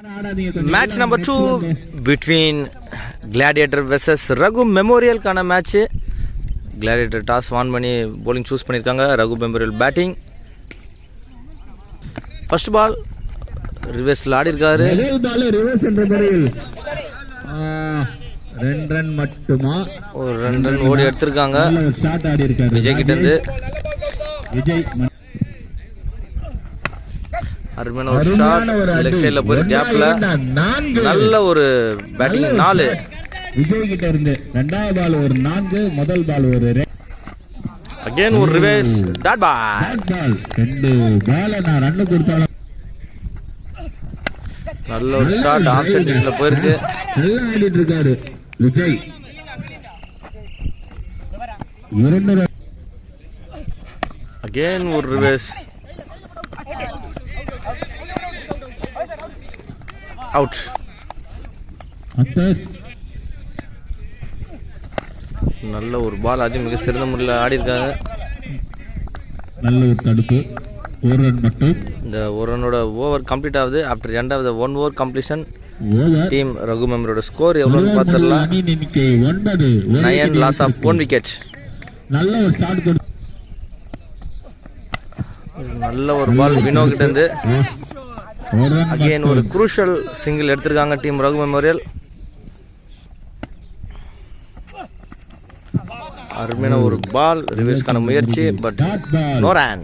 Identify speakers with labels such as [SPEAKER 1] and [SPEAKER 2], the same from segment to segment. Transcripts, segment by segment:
[SPEAKER 1] Match number 2 between Gladiator versus Raghu Memorial கான match. Gladiator toss won பண்ணி bowling choose பண்ணிருக்காங்க. Raghu Memorial batting. First ball ரிவர்ஸ்ல ஆடி இருக்காரு.
[SPEAKER 2] முதல் பால் ரிவர்ஸ் என்ற முறையில் 2 ரன் மட்டுமா,
[SPEAKER 1] ஒரு 2 ரன் ஓடி எடுத்திருக்காங்க.
[SPEAKER 2] ஷாட் ஆடி இருக்காரு
[SPEAKER 1] விஜய் கிட்ட இருந்து.
[SPEAKER 2] விஜய்
[SPEAKER 1] அருமையான ஒரு ஷாட் லெக் சைடுல போய் கேப்ல நல்ல ஒரு பேட்டிங் 4.
[SPEAKER 2] விஜய் கிட்ட இருந்து இரண்டாவது பால் ஒரு 4, முதல் பால் ஒரு
[SPEAKER 1] அகைன் ஒரு ரிவர்ஸ் டாட் பால்.
[SPEAKER 2] ரெண்டு பால் நான் ரன் கொடுத்தாலும்
[SPEAKER 1] நல்ல ஒரு ஷாட் ஆஃப் சைட்ல போயிருக்கு.
[SPEAKER 2] நல்லா ஆடிட்டு இருக்காரு விஜய். 2 ரன்
[SPEAKER 1] அகைன் ஒரு ரிவர்ஸ் அவுட். நல்ல ஒரு பால், அது மிக சிறந்த முறையில் ஆடி இருக்காங்க.
[SPEAKER 2] நல்ல ஒரு தடுப்பு, 1 ரன் மட்டும்.
[SPEAKER 1] இந்த 1 ரனோட ஓவர் கம்ப்ளீட் ஆகுது. After end of the 1 over completion team Raghu மெமரோட ஸ்கோர் எவ்வளவுன்னு பார்த்துடலாம். 9 லாஸ் ஆஃப் 1 விக்கெட்.
[SPEAKER 2] நல்ல ஒரு ஸ்டார்ட்,
[SPEAKER 1] நல்ல ஒரு பால் வினோ கிட்ட இருந்து. அகைன் ஒரு குரூஷியல் சிங்கிள் எடுத்திருக்காங்க டீம் ரகு மெமோரியல். அருமையான ஒரு பால், ரிவர்ஸ்க்கான முயற்சி, பட் நோ ரன்.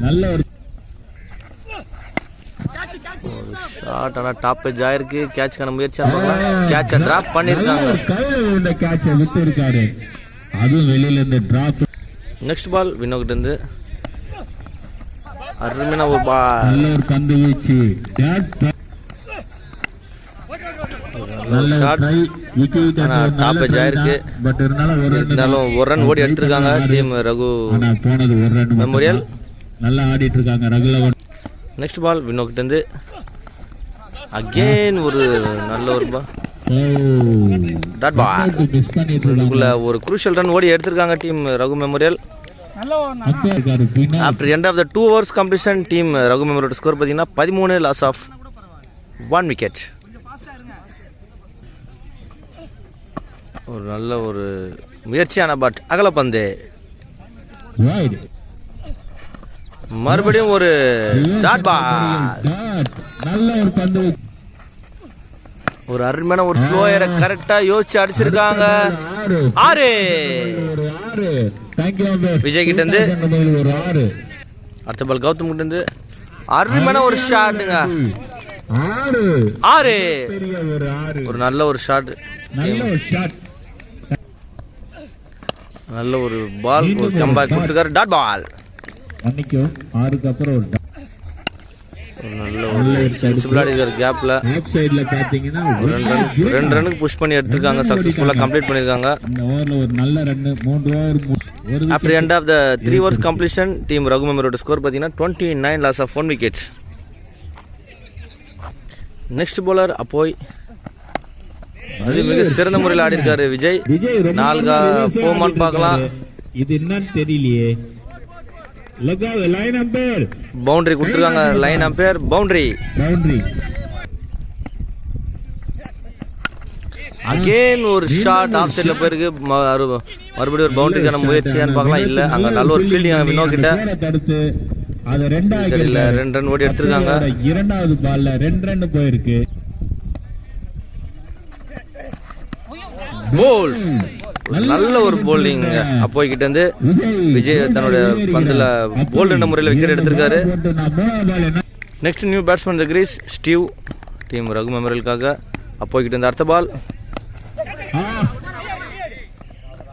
[SPEAKER 2] நல்ல ஒரு
[SPEAKER 1] ஷாட், ஆனா டாப் பேஜ் ஆயிருக்கு. கேட்ச்க்கான முயற்சி கேட்ச் டிராப் பண்ணிருக்காங்க.
[SPEAKER 2] கையில கேட்ச் விட்டு இருக்காரு, அதுவும் வெளியில இருந்து டிராப்.
[SPEAKER 1] நெக்ஸ்ட் பால் வினோ கிட்ட இருந்து. அருமையான ஒரு பால்,
[SPEAKER 2] நல்ல ஒரு கந்து வீச்சு,
[SPEAKER 1] இருந்தாலும் 1 ரன் ஓடி எடுத்திருக்காங்க டீம் ரகு மெமோரியல்.
[SPEAKER 2] நல்லா ஆடிட்டு இருக்காங்க ரகுல.
[SPEAKER 1] நெக்ஸ்ட் பால் வினோ கிட்ட இருந்து. அகைன் ஒரு நல்ல ஒரு பால், டாட் பால். ஒரு குரூஷியல் ரன் ஓடி எடுத்திருக்காங்க team Raghu memorial. After end of the 2 overs completion team Raghu memorial score பார்த்தீங்கன்னா 13 லாஸ் ஆஃப் 1 விக்கெட். ஒரு நல்ல ஒரு முயற்சியான பட் அகலப்பந்து. மறுபடியும் ஒரு டாட் பால்.
[SPEAKER 2] நல்ல ஒரு பந்து,
[SPEAKER 1] ஒரு அருமையான ஒரு ஸ்லோயரை கரெக்டா யோசிச்சு அடிச்சிருக்காங்க. 6. விஜய் கிட்ட இருந்து. அடுத்த பால் கௌதம் கிட்ட இருந்து. அருமையான ஒரு ஷாட்டுங்க. 6. ஒரு நல்ல ஒரு ஷாட், நல்ல ஒரு பால், ஒரு கம்பேக் கொடுத்துருக்காரு. Dot ball. நல்ல ஒரு சென்சிபிளாக இருக்கிற கேப்ல
[SPEAKER 2] ஆஃப் சைடுல பாத்தீங்கன்னா
[SPEAKER 1] 2 ரனுக்கு புஷ் பண்ணி எடுத்துருக்காங்க. சக்சஸ்ஃபுல்லா கம்ப்ளீட் பண்ணிருக்காங்க.
[SPEAKER 2] இந்த ஓவர்ல ஒரு நல்ல run, 3 over.
[SPEAKER 1] After end of the 3 overs completion team Raghu மெமரோட ஸ்கோர் பார்த்தீங்கன்னா 29 loss of 1 wicket. Next bowler அப்போய், அது மிக சிறந்த முறையில் ஆடி இருக்காரு விஜய். 4 போமான்னு பார்க்கலாம்.
[SPEAKER 2] இது என்னன்னு தெரியலையே. லைன் அம்பையர்
[SPEAKER 1] பவுண்டரி கொடுத்துருக்காங்க. Line umpire boundary. அகைன் ஒரு ஷாட் ஆஃப் சைட்ல போயிருக்கு. மறுபடியும் ஒரு பவுண்டரிக்கான முயற்சியான்னு பார்க்கலாம். இல்ல, அங்க நல்ல ஒரு ஃபீல்டிங் வினோ கிட்ட. இல்ல, 2 ரன் ஓடி எடுத்திருக்காங்க.
[SPEAKER 2] இரண்டாவது பால்ல 2 ரன் போயிருக்கு.
[SPEAKER 1] போல், நல்ல ஒரு போல்டிங் அப்போய் கிட்ட இருந்து. விஜய் தன்னுடைய பந்துல போல்ட் என்ற முறையில் விக்கெட் எடுத்திருக்காரு. நெக்ஸ்ட் நியூ பேட்ஸ்மேன் தி கிரீஸ் ஸ்டீவ் டீம் ரகு மெமோரியலுக்காக. அப்போய் கிட்ட இருந்து அடுத்த பால்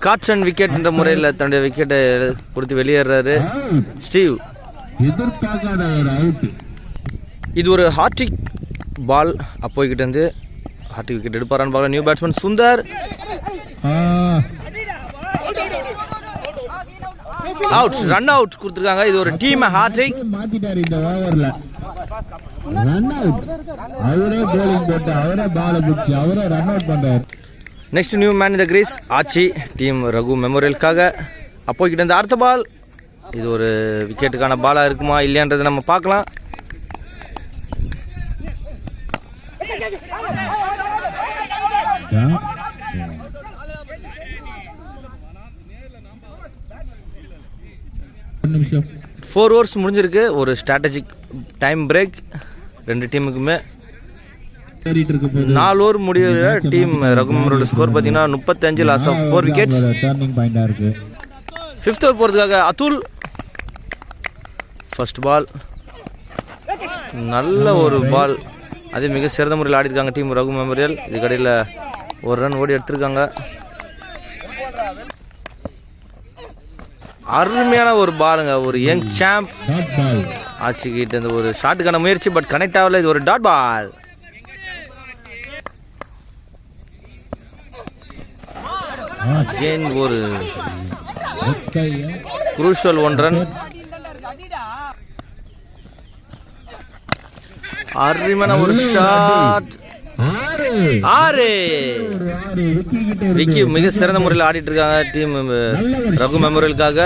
[SPEAKER 1] காட்ச் அண்ட் விக்கெட் என்ற முறையில் தன்னுடைய விக்கெட்டை கொடுத்து வெளியேறாரு ஸ்டீவ். இது ஒரு ஹார்டிக் பால். அப்போய் கிட்ட இருந்து ஹார்டிக் விக்கெட் எடுப்பாரான்னு பார்க்கலாம். New batsman Sundar. Out, run out கொடுத்திருக்காங்க. இது ஒரு டீம் ஹாட்ரிக்.
[SPEAKER 2] மாத்திட்டாரு இந்த ஓவர்ல. ரன் அவுட், அவரே bowling போட்டு அவரே பால் பிடிச்சு அவரே ரன் அவுட் பண்றாரு.
[SPEAKER 1] Next new man in the crease Aachi team Raghu மெமோரியலுக்காக. அப்போ கிட்ட இருந்து அடுத்த பால். இது ஒரு விக்கெட்டுக்கான பாலா இருக்குமா இல்லையான்றதை நம்ம பார்க்கலாம்.
[SPEAKER 2] நிமிஷம்
[SPEAKER 1] 4 ஓவர்ஸ் முடிஞ்சிருக்கு. ஒரு ஸ்ட்ராட்டஜிக் டைம் பிரேக் ரெண்டு டீமுக்குமே. 4 ஓவர் முடிவுல டீம் ரகுமரோட ஸ்கோர் பார்த்தீங்கன்னா 35 லாஸ் ஆஃப் 4 விக்கெட்ஸ்.
[SPEAKER 2] டர்னிங் பாயிண்டா இருக்கு.
[SPEAKER 1] 5th ஓவர் போறதுக்காக அதுல். ஃபர்ஸ்ட் பால் நல்ல ஒரு பால், அது மிக சிறந்த முறையில் ஆடி இருக்காங்க டீம் ரகு மெமோரியல். இதுக்கடையில் ஒரு ரன் ஓடி எடுத்திருக்காங்க. அருமையான ஒரு பாலுங்க, ஒரு யங் சாம்ப் ஆட்சிக்கிட்ட இந்த ஒரு ஷாட்டுக்கான முயற்சி, பட் கனெக்ட் ஆகல. இது ஒரு டாட் பால். ஒரு குரூஷியல் 1 ரன். அருமையான ஒரு ஷாட். 6. விக்கி மிக சிறந்த முறையில் ஆடிட்டு இருக்காங்க டீம் ரகு மெமோரியலுக்காக.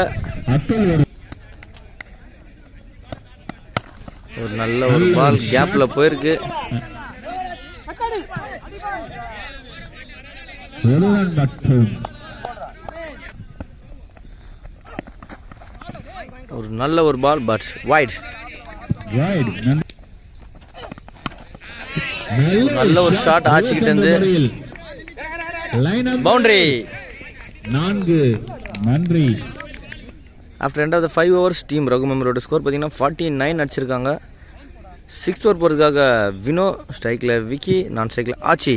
[SPEAKER 1] ஒரு நல்ல ஒரு பால் கேப்ல போயிருக்கு. ஒரு நல்ல ஒரு பால், பட் வைட். நல்ல ஒரு ஷாட் ஆட்சிக்கிட்ட இருந்து பவுண்டரி.
[SPEAKER 2] 4. நன்றி.
[SPEAKER 1] After end of the 5 overs team Raghu மெமரோட ஸ்கோர் பார்த்தீங்கன்னா 49 அடிச்சிருக்காங்க. 6th ஓவர் போகிறதுக்காக வினோ, ஸ்ட்ரைக்கில் விக்கி, நான் ஸ்ட்ரைக்கில் ஆச்சி.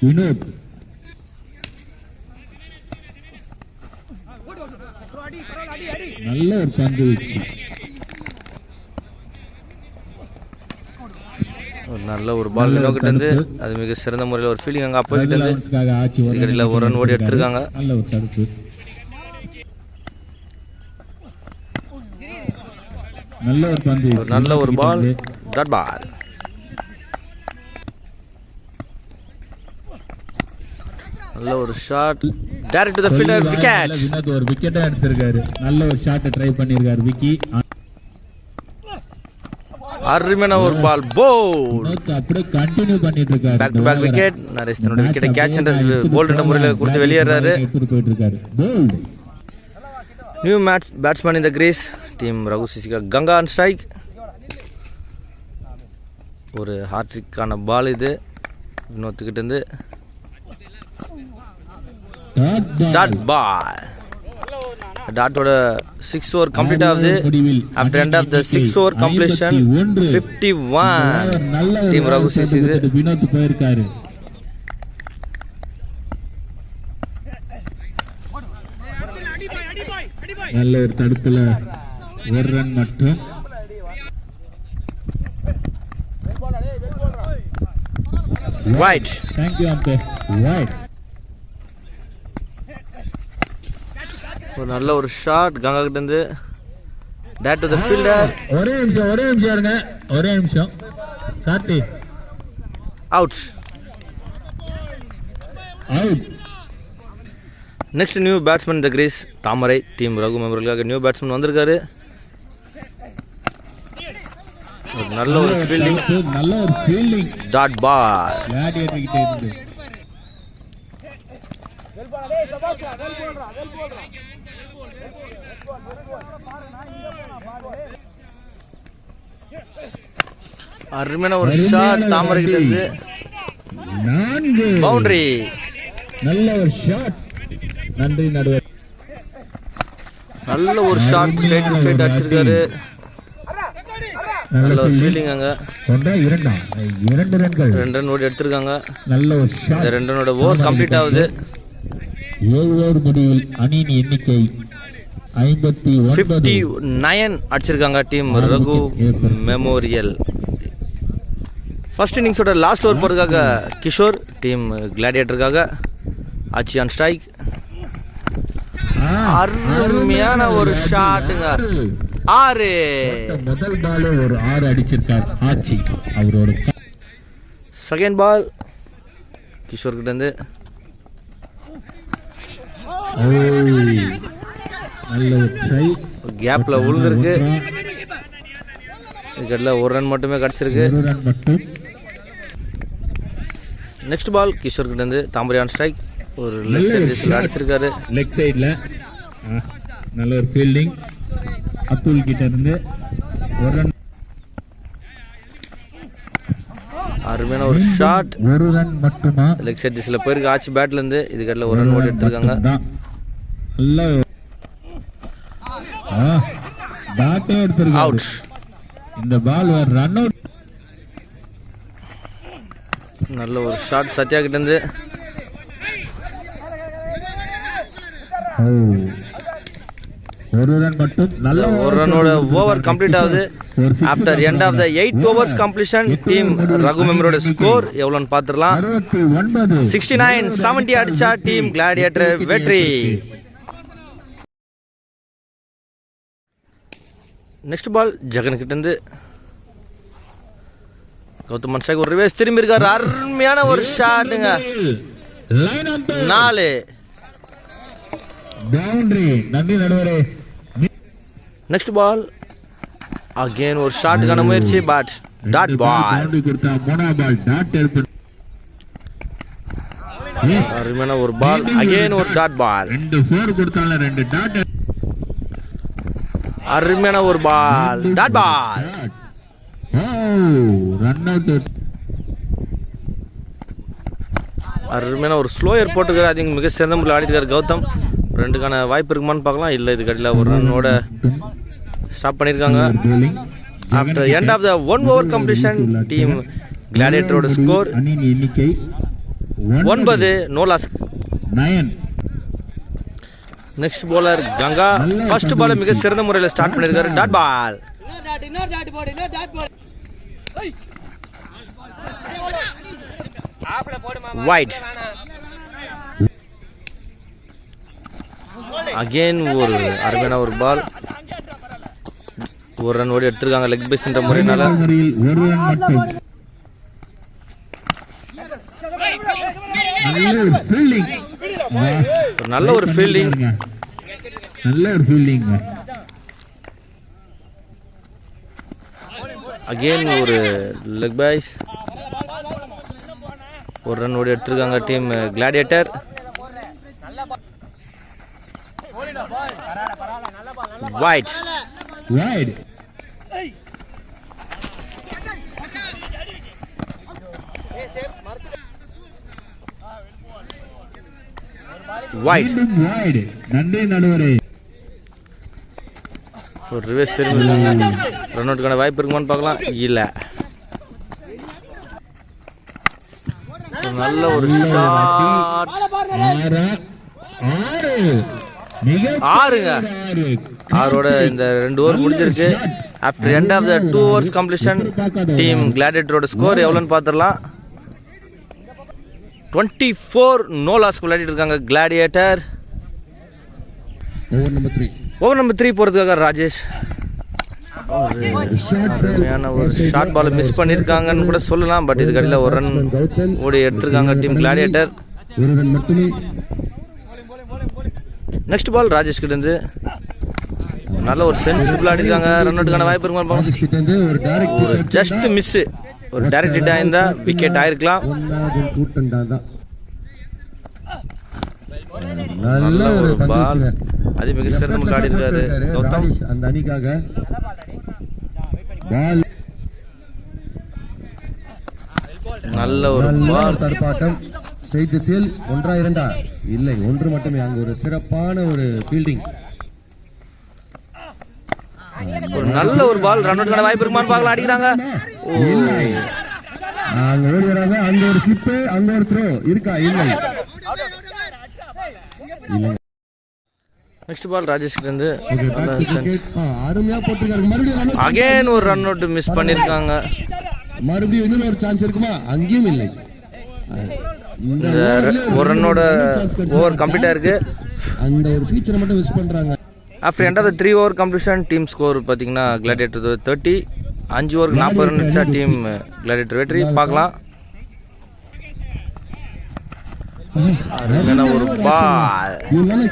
[SPEAKER 2] வினோத் நல்ல ஒரு பந்து வீச்சு.
[SPEAKER 1] ஒரு நல்ல ஒரு பால் வினோ கிட்ட இருந்து, அது மிக சிறந்த முறையில் ஒரு ஃபீலிங் அங்கே அப்போ கிட்ட இருந்து இதுக்கடியில் ஒரு ரன் ஓடி எடுத்திருக்காங்க.
[SPEAKER 2] நல்ல ஒரு தடுப்பு. நல்ல ஒரு பந்து,
[SPEAKER 1] ஒரு நல்ல ஒரு பால், டாட் பால். நல்ல ஒரு shot, direct to the fielder, wicket.
[SPEAKER 2] Vinod ஒரு விக்கெட்டை எடுத்திருக்காரு. நல்ல ஒரு ஷாட் ட்ரை பண்ணிருக்காரு விக்கி.
[SPEAKER 1] அருமையான ஒரு பால், போல்ட்.
[SPEAKER 2] அப்படியே கண்டினியூ பண்ணிட்டு இருக்காரு.
[SPEAKER 1] Back to back wicket. Naresh தன்னோட விக்கெட்டை கேட்ச் என்ற போல்ட் என்ற முறையில் கொடுத்து வெளியேறாரு.
[SPEAKER 2] போயிட்டு இருக்காரு. Bowled.
[SPEAKER 1] New batsman in the crease team Raghu சிசிகா கங்கா ஆன் ஸ்ட்ரைக். ஒரு ஹார்ட்ரிக்கான பால் இது வினோத்துக்கிட்ட இருந்து. Dot ball. டாட்டோட 6th ஓவர் கம்ப்ளீட் ஆகுது. After end of the 6th over completion 51 team Raghu CC.
[SPEAKER 2] Vinod போயிருக்காரு. நல்ல ஒரு தடுப்புல 1 ரன் மட்டும்.
[SPEAKER 1] Wide.
[SPEAKER 2] Thank you umpire. Wide.
[SPEAKER 1] ஒரு நல்ல ஒரு ஷாட் கங்கா கிட்ட இருந்து. Direct to the fielder.
[SPEAKER 2] ஒரே நிமிஷம் இருங்க. ஒரே நிமிஷம். Karthi.
[SPEAKER 1] Out.
[SPEAKER 2] Out.
[SPEAKER 1] Next new batsman இந்த கிரீஸ் தாமரை டீம் ரகு மெமோரியலுக்காக நியூ பேட்ஸ்மேன் வந்திருக்காரு. ஒரு நல்ல ஒரு ஃபீல்டிங்,
[SPEAKER 2] நல்ல ஒரு ஃபீல்டிங்,
[SPEAKER 1] டாட் பால்.
[SPEAKER 2] கிளாடியேட்டர் கிட்ட இருந்து. அருமையான ஒரு ஷாட் தாமரை கிட்ட இருந்து. 4.
[SPEAKER 1] பவுண்டரி.
[SPEAKER 2] நல்ல ஒரு ஷாட். நன்றி நடுவர்.
[SPEAKER 1] நல்ல ஒரு ஷாட் ஸ்ட்ரைட் டு ஸ்ட்ரைட் அடிச்சிருக்காரு. நல்ல ஒரு ஃபீல்டிங் அங்க. 2 ரன்கள். 2 ரன் ஓடி எடுத்திருக்காங்க.
[SPEAKER 2] நல்ல ஒரு ஷாட்.
[SPEAKER 1] 2 ரன்னோட ஓவர் கம்ப்ளீட் ஆகுது.
[SPEAKER 2] 7 ஓவர் முடிவில் அணியின் எண்ணிக்கை
[SPEAKER 1] 59 அடிச்சிருக்காங்க டீம் ரகு மெமோரியல். ஃபர்ஸ்ட் இன்னிங்ஸோட லாஸ்ட் ஓவர் போறதுக்காக கிஷோர் டீம் கிளாடியேட்டருக்காக ஆச்சி ஆன் ஸ்ட்ரைக். அருமையான ஒரு ஷாட்டுங்க. 6.
[SPEAKER 2] முதல் பால் ஒரு 6 அடிச்சிருக்கார் ஆச்சி. அவரோட
[SPEAKER 1] செகண்ட் பால் கிஷோர் கிட்ட இருந்து.
[SPEAKER 2] நல்ல ஒரு ட்ரை,
[SPEAKER 1] கேப்ல விழுந்திருக்கு. இதுக்கடல 1 ரன் மட்டுமே கிடைச்சிருக்கு.
[SPEAKER 2] 1 ரன் மட்டும்.
[SPEAKER 1] நெக்ஸ்ட் பால் கிஷோர் கிட்ட இருந்து தாமரை ஆன் ஸ்ட்ரைக். ஒரு லெக் சைடு டிஸ்ல அடிச்சிருக்காரு.
[SPEAKER 2] லெக் சைடுல நல்ல ஒரு ஃபீல்டிங் அப்துல் கிட்ட இருந்து ஒரு ரன்.
[SPEAKER 1] அருமையான ஒரு ஷாட்.
[SPEAKER 2] ஒரு ரன் மட்டுமா
[SPEAKER 1] லெக் சைடு டிஸ்ல போயிருக்கு ஆச்சு பேட்ல இருந்து. இதுக்கடல ஒரு ரன் ஓடி எடுத்துருக்காங்க.
[SPEAKER 2] நல்ல பேட்டே எடுத்துருக்காங்க.
[SPEAKER 1] அவுட்.
[SPEAKER 2] இந்த பால் ஒரு ரன் அவுட்.
[SPEAKER 1] நல்ல ஒரு ஷாட் சத்யா கிட்ட இருந்து.
[SPEAKER 2] ஒரு ரன் மட்டும். நல்ல
[SPEAKER 1] ஒரு ரனோட ஓவர் கம்ப்ளீட் ஆகுது. After end of the 8 overs completion team Raghu மெம்பரோட ஸ்கோர் எவ்வளவுன்னு பாத்துறலாம். 69-70 அடிச்சா டீம் கிளாடியேட்டர் வெற்றி. நெக்ஸ்ட் பால் ஜெகன் கிட்ட இருந்து கௌதம் மன்சாக் ஒரு ரிவேஸ் திரும்பி இருக்காரு. அருமையான ஒரு ஷாட்டுங்க. 4
[SPEAKER 2] பவுண்டரி. நன்றி நடுவரே.
[SPEAKER 1] நெக்ஸ்ட் பால் அகைன் ஒரு ஷாட்டுக்கான முயற்சி பட் டாட் பால்.
[SPEAKER 2] பவுண்டரி கொடுத்தா மோனா பால் டாட் எடுத்து.
[SPEAKER 1] அருமையான ஒரு பால் அகைன் ஒரு டாட் பால்.
[SPEAKER 2] 2 4 கொடுத்தால 2 டாட்.
[SPEAKER 1] அருமையான ஒரு ball dot ball.
[SPEAKER 2] Run out.
[SPEAKER 1] அருமையான ஒரு ஸ்லோயர் போட்டுக்கிறார். அது மிக சிறந்த முறையில் ஆடிட்டு கௌதம். ரெண்டுக்கான வாய்ப்பு இருக்குமான்னு பார்க்கலாம். இல்லை இது கடையில் ஒரு ரன்னோட ஸ்டாப் பண்ணியிருக்காங்க. After end of the 1 over completion team கிளாடியேட்டரோட ஸ்கோர்
[SPEAKER 2] எண்ணிக்கை
[SPEAKER 1] 9 no loss.
[SPEAKER 2] 9.
[SPEAKER 1] Next bowler Ganga first ball மிக சிறந்த முறையில் ஸ்டார்ட் பண்ணியிருக்காரு. Dot ball. வைட். அகைன் ஒரு அருமையான ஒரு பால். ஒரு ரன் ஓடி எடுத்திருக்காங்க லெக் பீஸ் என்ற முறையினால.
[SPEAKER 2] ஒரு ரன் மட்டும்.
[SPEAKER 1] நல்ல ஒரு ஃபீல்டிங்.
[SPEAKER 2] நல்ல ஒரு ஃபீல்டிங்.
[SPEAKER 1] அகைன் ஒரு லெக் பைஸ். ஒரு ரன் ஓடி எடுத்திருக்காங்க team gladiator. Wide.
[SPEAKER 2] Wide.
[SPEAKER 1] Wide.
[SPEAKER 2] Wide. நன்றி நடுவரே.
[SPEAKER 1] ஒரு ரிவர்ஸ் திரும்பி ரன் அவுட்டுக்கான வாய்ப்பு இருக்குமான்னு பார்க்கலாம். இல்ல நல்ல ஒரு ஷாட். 6ங்க. 6ஓட இந்த 2 ஓவர் முடிஞ்சிருக்கு. After end of the 2 overs completion team கிளாடியேட்டரோட ஸ்கோர் எவ்வளோன்னு பார்த்துடலாம். 24 நோ லாஸ் விளையாடிட்டு இருக்காங்க கிளாடியேட்டர். ஓவர் நம்பர் 3 போறதுக்காக ராஜேஷ் அருமையான ஒரு ஷார்ட் பால் மிஸ் பண்ணிருக்காங்கன்னு கூட சொல்லலாம். பட் இது கடையில் ஒரு ரன் ஓடி எடுத்திருக்காங்க team gladiator. Next ball Rajesh கிட்ட இருந்து நல்ல ஒரு சென்சிபிள் ஆடிருக்காங்க. ரன் அவுட்டுக்கான வாய்ப்பு இருக்கும். Just miss. ஒரு டைரக்ட் ஹிட் ஆயிருந்தா விக்கெட் ஆயிருக்கலாம். நல்ல ஒரு பால். அது மிக சிறந்த முறையில் ஆடி இருக்காரு கௌதம்.
[SPEAKER 2] அந்த அணிக்காக பால்.
[SPEAKER 1] நல்ல ஒரு பால்.
[SPEAKER 2] தடுப்பாட்டம். ஸ்ட்ரைட் திசையில் 1 2 இல்லை 1 மட்டுமே. அங்க ஒரு சிறப்பான ஒரு ஃபீல்டிங்.
[SPEAKER 1] ஒரு நல்ல ஒரு பால். ரன் அவுட்டுக்கான வாய்ப்பு இருக்குமான்னு பார்க்கலாம். அடிக்கிறாங்க.
[SPEAKER 2] அங்க ஓடி வராங்க. அங்க ஒரு ஸ்லிப், அங்க ஒரு த்ரோ இருக்கா? இல்லை.
[SPEAKER 1] நெக்ஸ்ட் பால் ராஜேஷ் கிட்ட இருந்து
[SPEAKER 2] அருமையா போட்டுருக்காரு. மறுபடியும்
[SPEAKER 1] அகைன் ஒரு ரன் அவுட் மிஸ் பண்ணிருக்காங்க.
[SPEAKER 2] மறுபடியும் இன்னொரு ஒரு சான்ஸ் இருக்குமா? அங்கேயும் இல்லை.
[SPEAKER 1] ஒரு ரன்னோட ஓவர் கம்ப்ளீட் ஆயிருக்கு.
[SPEAKER 2] அந்த ஒரு ஃபீச்சரை மட்டும் மிஸ் பண்றாங்க.
[SPEAKER 1] After end of the 3 over completion team score பார்த்தீங்கன்னா கிளாடியேட்டர் 30. 5 over 40 ரன் அடிச்சா டீம் கிளாடியேட்டர் வெற்றி. பார்க்கலாம். அருமையான ஒரு பால்.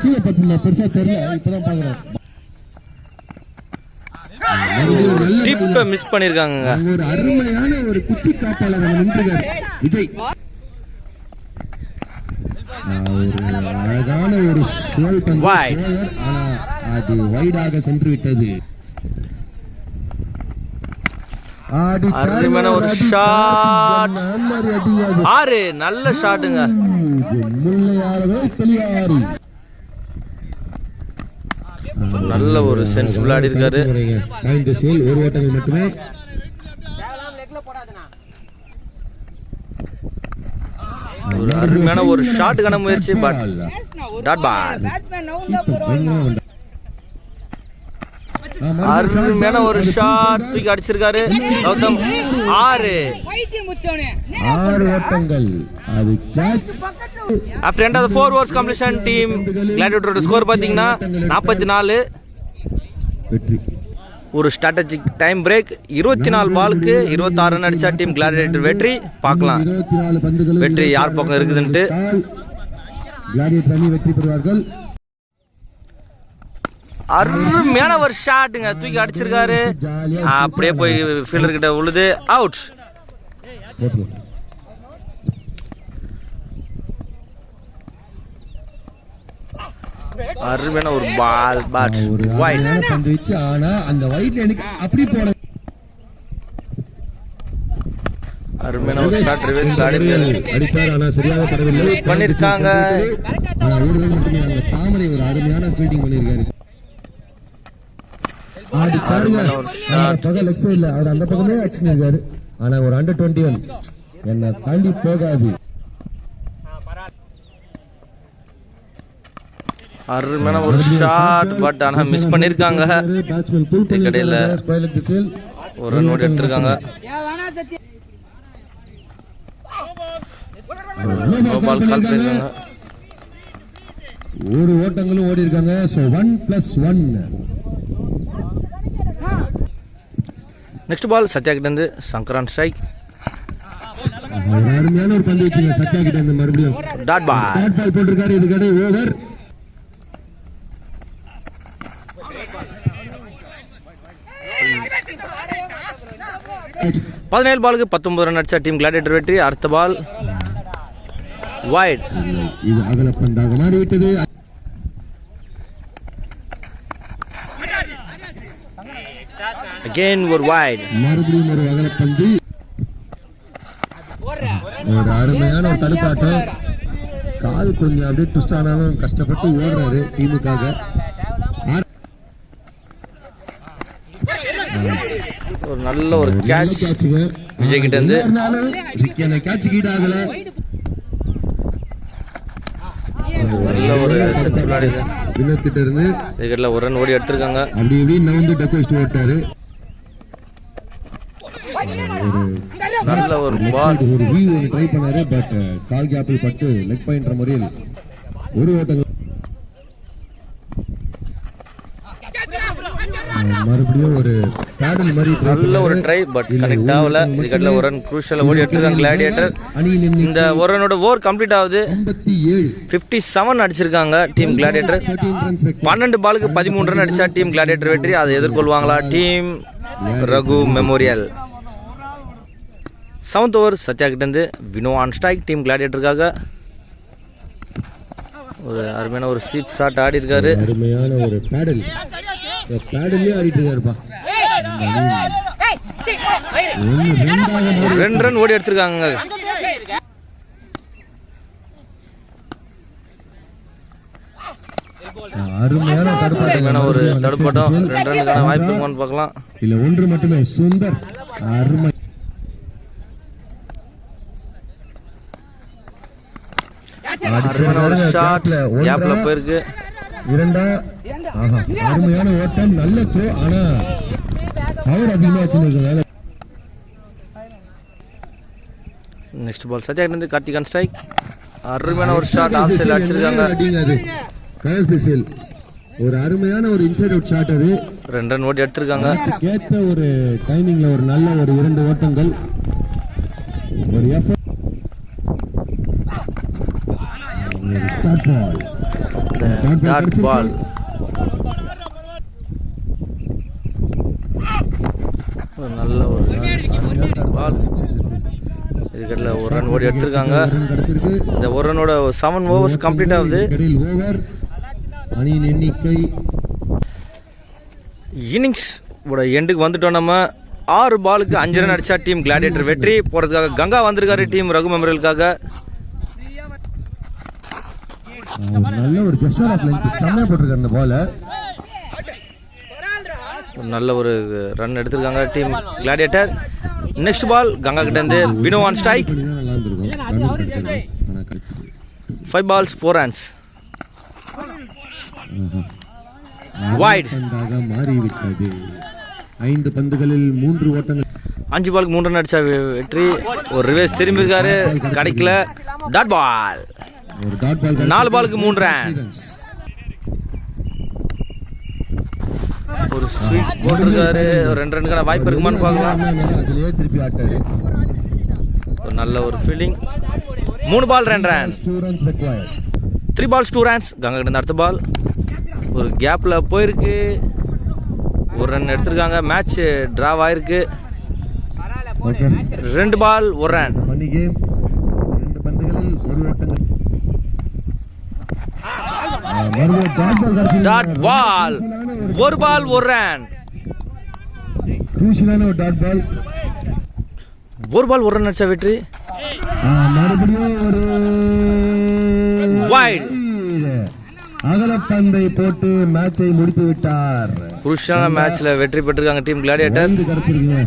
[SPEAKER 2] கீழே பார்த்தீங்களா? பெருசா தெரியல. இப்பதான் பாக்குறேன்.
[SPEAKER 1] டிப்பை மிஸ் பண்ணிருக்காங்க.
[SPEAKER 2] ஒரு அருமையான ஒரு குச்சி காப்பாளர் நின்றுகார் விஜய். ஒரு அழகான ஒரு ஷோல் பந்து
[SPEAKER 1] Wide.
[SPEAKER 2] ஆனா அது வைடாக சென்று விட்டது.
[SPEAKER 1] அருமையான ஒரு ஷாட். 6 நல்ல ஷாட்டுங்க. நல்ல ஒரு சென்சிபிள் ஆடி இருக்காரு.
[SPEAKER 2] ஒரு ஓட்டங்கள் மட்டுமே.
[SPEAKER 1] ஒரு அருமையான ஒரு ஷாட்டுக்கான முயற்சி, பட் டாட் பால். அருமையான ஒரு ஷாட் தூக்கி அடிச்சிருக்காரு கௌதம். 6
[SPEAKER 2] ஓட்டங்கள். அது catch.
[SPEAKER 1] after end of the 4 overs completion, team Gladiator score பாத்தீங்கன்னா 44.
[SPEAKER 2] வெற்றி.
[SPEAKER 1] ஒரு ஸ்ட்ராட்டஜிக் டைம் பிரேக். 24 பாலுக்கு 26 ரன் அடிச்சா டீம் கிளாடியேட்டர் வெற்றி. பார்க்கலாம்
[SPEAKER 2] 24 பந்துகளில்
[SPEAKER 1] வெற்றி யார் பக்கம் இருக்குதுன்ட்டு.
[SPEAKER 2] கிளாடியேட்டர் அணி வெற்றி பெறுவார்கள்.
[SPEAKER 1] அருமையான ஒரு ஷாட்டுங்க தூக்கி அடிச்சிருக்காரு. அப்படியே போய் ஃபீல்டர் கிட்ட உழுது அவுட். அருமையான ஒரு பால், பட் வைட்.
[SPEAKER 2] பந்து வச்சு ஆனா அந்த வைட்ல எனக்கு அப்படி போட.
[SPEAKER 1] அருமையான ஒரு ஷாட் ரிவர்ஸ்ல
[SPEAKER 2] அடிச்சார் ஆனா சரியாக படவில்லை
[SPEAKER 1] பண்ணிருக்காங்க.
[SPEAKER 2] ஆனா ஊர்கள் மட்டுமே அந்த தாமரை ஒரு அருமையான ஃபீல்டிங் பண்ணிருக்காரு. ஆடிச்சாருங்க. அந்த பக்கம் லெக் சைடுல அவர் அந்த பக்கமே ஆக்ஷன் இருக்காரு. ஆனா ஒரு அண்டர் 21 என்ன தாண்டி போகாது.
[SPEAKER 1] அருமையான ஒரு ஷாட், பட் ஆனா மிஸ் பண்ணிருக்காங்க. கடையில ஒரு ரன் ஓடி எடுத்திருக்காங்க. பால் கால் பண்ணிருக்காங்க.
[SPEAKER 2] ஒரு ஓட்டங்களும் ஓடி இருக்காங்க. சோ 1+1.
[SPEAKER 1] நெக்ஸ்ட் பால் சத்யா கிட்ட இருந்து சங்கரான் ஸ்ட்ரைக்.
[SPEAKER 2] அருமையான ஒரு பந்து வச்சுங்க சத்யா கிட்ட இருந்து மறுபடியும்
[SPEAKER 1] டாட் பால்.
[SPEAKER 2] டாட் பால் போட்டிருக்காரு. இது கடை ஓவர்.
[SPEAKER 1] பதினேழு பாலுக்கு 19 ரன் அடிச்சா டீம் கிளாடியேட்டர் வெற்றி. அடுத்த பால் வைட்.
[SPEAKER 2] இது அகல பந்தாக மாறிவிட்டது.
[SPEAKER 1] அகைன் ஒரு வைட்.
[SPEAKER 2] மறுபடியும் ஒரு அகல பந்து. ஒரு அருமையான ஒரு தடுப்பாட்டம். கால் கொஞ்சம் அப்படியே ட்விஸ்ட் ஆனாலும் கஷ்டப்பட்டு ஓடுறாரு டீமுக்காக.
[SPEAKER 1] ஒரு நல்ல ஒரு கேட்ச் விஜய் கிட்ட இருந்து.
[SPEAKER 2] கேட்ச் கீட் ஆகல.
[SPEAKER 1] நல்ல ஒரு சென்சிபிள் ஆடி
[SPEAKER 2] கிட்ட இருந்து
[SPEAKER 1] விக்கெட்ல ஒரு ரன் ஓடி எடுத்திருக்காங்க.
[SPEAKER 2] அப்படி இப்படி நவுந்து டக் வச்சுட்டு ஓட்டாரு.
[SPEAKER 1] நல்ல ஒரு பால்.
[SPEAKER 2] ஒரு வியூ ஒன்று ட்ரை பண்ணாரு. பட் கால் கேப்பில் பட்டு லெக் பாயிண்ட்ற முறையில் ஒரு ஓட்டம். மறுபடியும் ஒரு பேடல் மாதிரி
[SPEAKER 1] நல்ல ஒரு ட்ரை, பட் கனெக்ட் ஆகல. விக்கெட்ல ஒரு ரன் குரூஷியல் ஓடி எடுத்திருக்காங்க கிளாடியேட்டர். இந்த ஒரு ரனோட ஓவர் கம்ப்ளீட் ஆகுது. 57 அடிச்சிருக்காங்க டீம் கிளாடியேட்டர். 12 பாலுக்கு 13 ரன் அடிச்சா டீம் கிளாடியேட்டர் வெற்றி. அதை எதிர்கொள்வாங்களா team Raghu memorial. 7th over Sathya கிட்ட இருந்து வினோ ஆன் ஸ்ட்ரைக் டீம் கிளாடியேட்டருக்காக. ஒரு அருமையான ஒரு ஸ்வீப் ஷாட் ஆடி இருக்காரு.
[SPEAKER 2] அருமையான ஒரு பேடல். பேடல்லே ஆடிட்டு இருக்காருப்பா.
[SPEAKER 1] 2 ரன் ஓடி எடுத்திருக்காங்க.
[SPEAKER 2] அருமையான
[SPEAKER 1] ஒரு தடுப்பாட்டம். 2 ரன்னுக்கான வாய்ப்பு பார்க்கலாம்.
[SPEAKER 2] இல்ல ஒன்று மட்டுமே. சுந்தர் அருமை.
[SPEAKER 1] கேப்ல போயிருக்கு.
[SPEAKER 2] இரண்டா. அருமையான ஓட்டம். நல்ல த்ரோ. ஆனா பவர் அதிகமா வச்சிருக்காங்க.
[SPEAKER 1] நெக்ஸ்ட் பால் சத்யா கிட்ட இருந்து கார்த்திகான் ஸ்ட்ரைக். அருமையான ஒரு ஷாட் ஆஃப் சைடு அடிச்சிருக்காங்க.
[SPEAKER 2] ஒரு அருமையான ஒரு இன்சைட் அவுட் ஷாட். அது
[SPEAKER 1] 2 ரன் ஓடி எடுத்திருக்காங்க.
[SPEAKER 2] கேட்ட ஒரு டைமிங்ல ஒரு நல்ல ஒரு 2 ஓட்டங்கள். ஒரு எஃபர்ட்.
[SPEAKER 1] Dot ball. நல்ல ஒரு பால். விக்கெட்ல ஒரு ரன் ஓடி அப்படி எடுத்திருக்காங்க. இந்த ஒரு ரனோட 7 overs கம்ப்ளீட் ஆகுது.
[SPEAKER 2] அணியின் எண்ணிக்கை
[SPEAKER 1] இன்னிங்ஸ் எண்டுக்கு வந்துட்டோம். நம்ம 6 பாலுக்கு 5 ரன் அடிச்சா டீம் கிளாடியேட்டர் வெற்றி. போறதுக்காக கங்கா வந்திருக்காரு டீம் ரகு மெமரியலுக்காக.
[SPEAKER 2] நல்ல ஒரு ஜெஸ்டர் ஆஃப் லெங்த் செமையா போட்டுருக்காரு அந்த பால.
[SPEAKER 1] நல்ல ஒரு ரன் எடுத்திருக்காங்க team gladiator. Next ball Ganga கிட்ட இருந்து Vino on strike. 5 balls 4 runs. Wide
[SPEAKER 2] மாறிவிட்டது. 5 பந்துகளில் 3 ஓட்டங்கள்.
[SPEAKER 1] 5 பாலுக்கு 3 ரன் அடிச்சா வெற்றி. ஒரு ரிவேஸ் திரும்பி இருக்காரு, கிடைக்கல. Dot ball. 4 பாலுக்கு 3 ரன். ஒரு ஸ்வீட் போட்டிருக்காரு. ஒரு 2 ரன்னுக்கான வாய்ப்பு இருக்குமான்னு பார்க்கலாம்.
[SPEAKER 2] திருப்பி ஆட்டாரு.
[SPEAKER 1] ஒரு நல்ல ஒரு ஃபீல்டிங். 3 பால் 2 ரன். 3 balls 2 runs. கங்கா கிட்ட அடுத்த பால் ஒரு கேப்ல போயிருக்கு. ஒரு ரன் எடுத்திருக்காங்க. மேட்ச் டிராவ் ஆயிருக்கு. 2 பால் 1 ரன்.
[SPEAKER 2] 2 பந்துகளில் 1 ஓட்டங்கள்.
[SPEAKER 1] Dot ball. 1 பால் 1 ரன்.
[SPEAKER 2] குரூஷியலான ஒரு டாட் பால்.
[SPEAKER 1] 1 பால் 1 ரன் அடிச்சா வெற்றி.
[SPEAKER 2] மறுபடியும் ஒரு
[SPEAKER 1] வைட்.
[SPEAKER 2] அகலப்பந்தை போட்டு மேட்சை முடித்து விட்டார்.
[SPEAKER 1] குருஷியலான மேட்ச்ல வெற்றி பெற்றிருக்காங்க டீம் கிளாடியேட்டர்.
[SPEAKER 2] கிடைச்சிருக்கீங்க.